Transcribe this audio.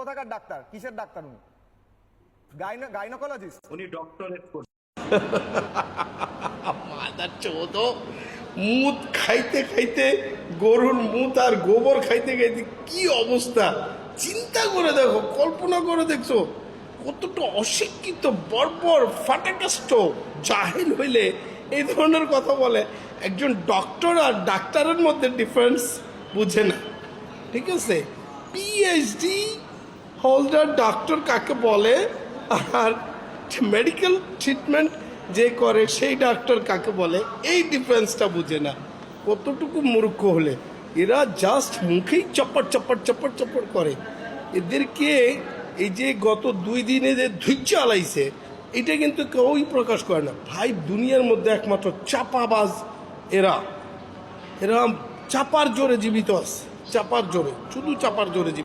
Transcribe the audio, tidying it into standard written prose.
কোথাকার ডাক্তার? কিসের ডাক্তার উনি? গাইনোকোলজিস্ট? উনি ডক্টরেট করছেন। মাদার চোদ, মুত খাইতে খাইতে, গরুর মুত আর গোবর খাইতে খাইতে কি অবস্থা চিন্তা করে দেখো, কল্পনা করে দেখছো কতটা অশিক্ষিত বর্বর ফাটাকাষ্ট জাহিল হইলে এই ধরনের কথা বলে। একজন ডক্টর আর ডাক্তারের মধ্যে ডিফারেন্স বুঝে না, ঠিক আছে? পিএইচডি হোল্ডার ডক্টর কাকে বলে আর মেডিকেল ট্রিটমেন্ট যে করে সেই ডাক্তার কাকে বলে, এই ডিফারেন্সটা বুঝে না। কতটুকু মূর্খ হলে এরা জাস্ট মুখেই চপ্পট চপ্পট চপ্পট চপ্পট করে। এদেরকে এই যে গত 2 দিনে যে ধৈর্য আলাইছে, এটা কিন্তু কেউই প্রকাশ করে না ভাই। দুনিয়ার মধ্যে একমাত্র চাপাবাজ এরা, এরা চাপার জোরে জীবিত আছে, চাপার জোরে, শুধু চাপার জোরে জীবিত।